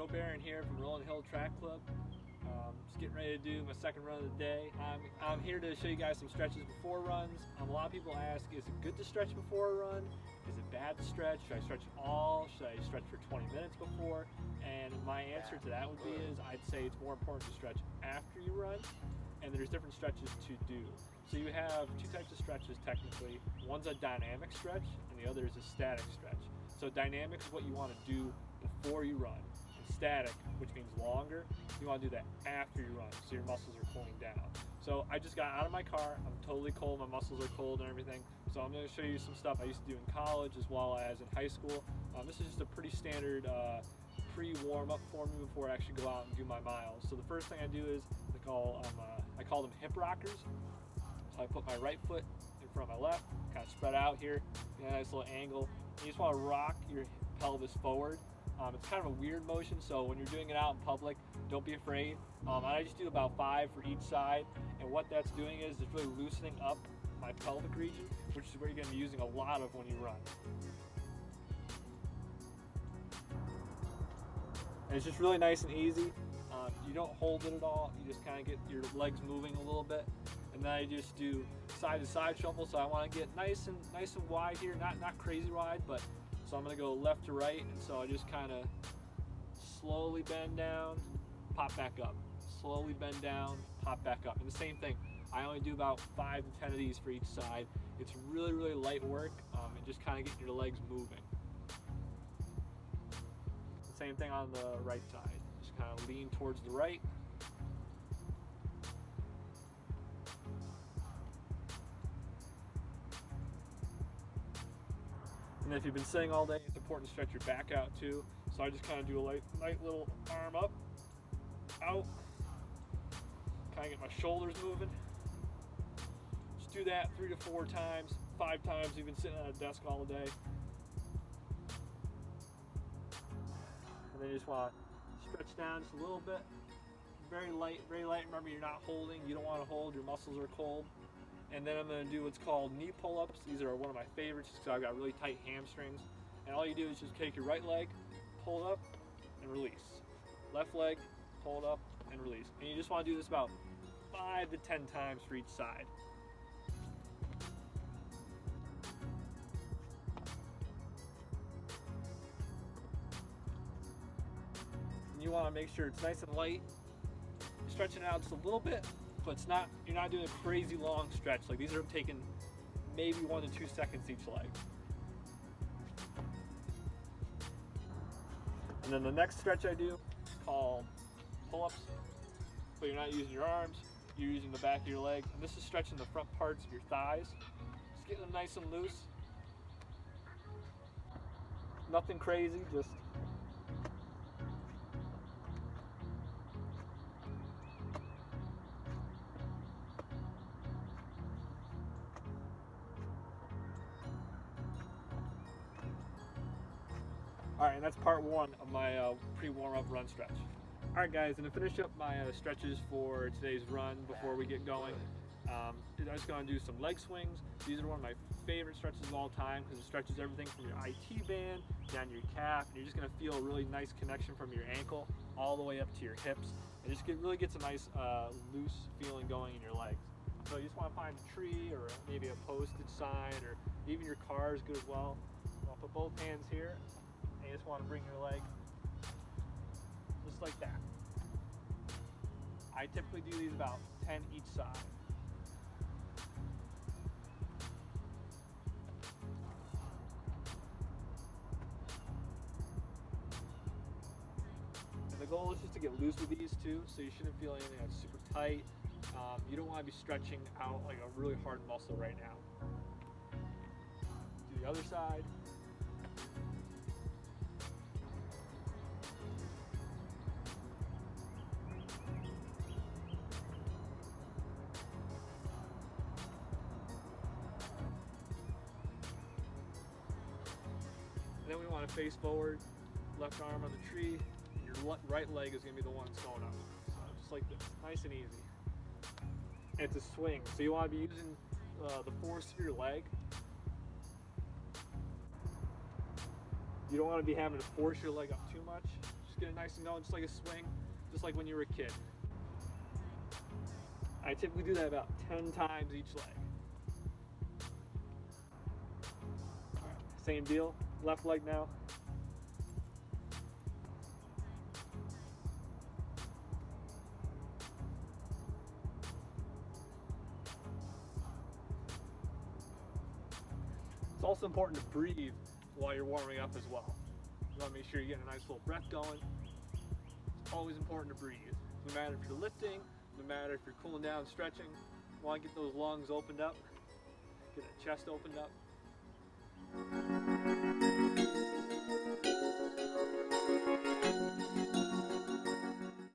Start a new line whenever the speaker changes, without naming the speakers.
Joe Barron here from Rolling Hill Track Club. Just getting ready to do my second run of the day. I'm here to show you guys some stretches before runs. A lot of people ask, is it good to stretch before a run? Is it bad to stretch? Should I stretch at all? Should I stretch for 20 minutes before? And my answer to that would be I'd say it's more important to stretch after you run, and there's different stretches to do. So you have two types of stretches technically. One's a dynamic stretch and the other is a static stretch. So dynamic is what you want to do before you run. And static, which means longer, you want to do that after you run, so your muscles are cooling down. So I just got out of my car, I'm totally cold, my muscles are cold and everything. So I'm going to show you some stuff I used to do in college as well as in high school. This is just a pretty standard pre-warm-up for me before I actually go out and do my miles. So the first thing I do is I call them hip rockers. So I put my right foot in front of my left, kind of spread out here, get a nice little angle. You just want to rock your pelvis forward. It's kind of a weird motion, so when you're doing it out in public, don't be afraid. I just do about 5 for each side, and what that's doing is it's really loosening up my pelvic region, which is where you're going to be using a lot of when you run. And it's just really nice and easy. You don't hold it at all, you just kind of get your legs moving a little bit. And then I just do side to side shuffle, so I want to get nice and wide here, not crazy wide, but so I'm going to go left to right, and so I just kind of slowly bend down, pop back up, slowly bend down, pop back up. And the same thing, I only do about 5 to 10 of these for each side. It's really light work, and just kind of getting your legs moving. The same thing on the right side, just kind of lean towards the right. And if you've been sitting all day, it's important to stretch your back out too. So I just kind of do a light little arm up, out, kind of get my shoulders moving. Just do that 3 to 4 times, 5 times. You've been sitting at a desk all day. And then you just want to stretch down just a little bit. Very light, very light. Remember, you're not holding. You don't want to hold. Your muscles are cold. And then I'm going to do what's called knee pull-ups. These are one of my favorites because I've got really tight hamstrings. And all you do is just take your right leg, pull it up, and release. Left leg, pull it up, and release. And you just want to do this about 5 to 10 times for each side. And you want to make sure it's nice and light. Stretching it out just a little bit, but you're not doing a crazy long stretch. Like, these are taking maybe 1 to 2 seconds each leg. And then the next stretch I do is called pull-ups, but you're not using your arms, you're using the back of your legs. And this is stretching the front parts of your thighs. Just getting them nice and loose. Nothing crazy, just Alright, and that's part 1 of my pre-warm-up run stretch. Alright guys, and to finish up my stretches for today's run before we get going, I'm just going to do some leg swings. These are one of my favorite stretches of all time because it stretches everything from your IT band down to your calf, and you're just going to feel a really nice connection from your ankle all the way up to your hips. It just really gets a nice loose feeling going in your legs. So you just want to find a tree or maybe a posted sign, or even your car is good as well. I'll put both hands here. And you just want to bring your leg just like that. I typically do these about 10 each side. And the goal is just to get loose with these too, so you shouldn't feel anything that's super tight. You don't want to be stretching out like a really hard muscle right now. Do the other side. And then we want to face forward, left arm on the tree, and your right leg is going to be the one that's going up. So just like this, nice and easy. And it's a swing, so you want to be using the force of your leg. You don't want to be having to force your leg up too much. Just get it nice and going, just like a swing, just like when you were a kid. I typically do that about 10 times each leg. All right, same deal, left leg now. It's also important to breathe while you're warming up as well. You want to make sure you're getting a nice little breath going. It's always important to breathe. No matter if you're lifting, no matter if you're cooling down, stretching, you want to get those lungs opened up, get that chest opened up.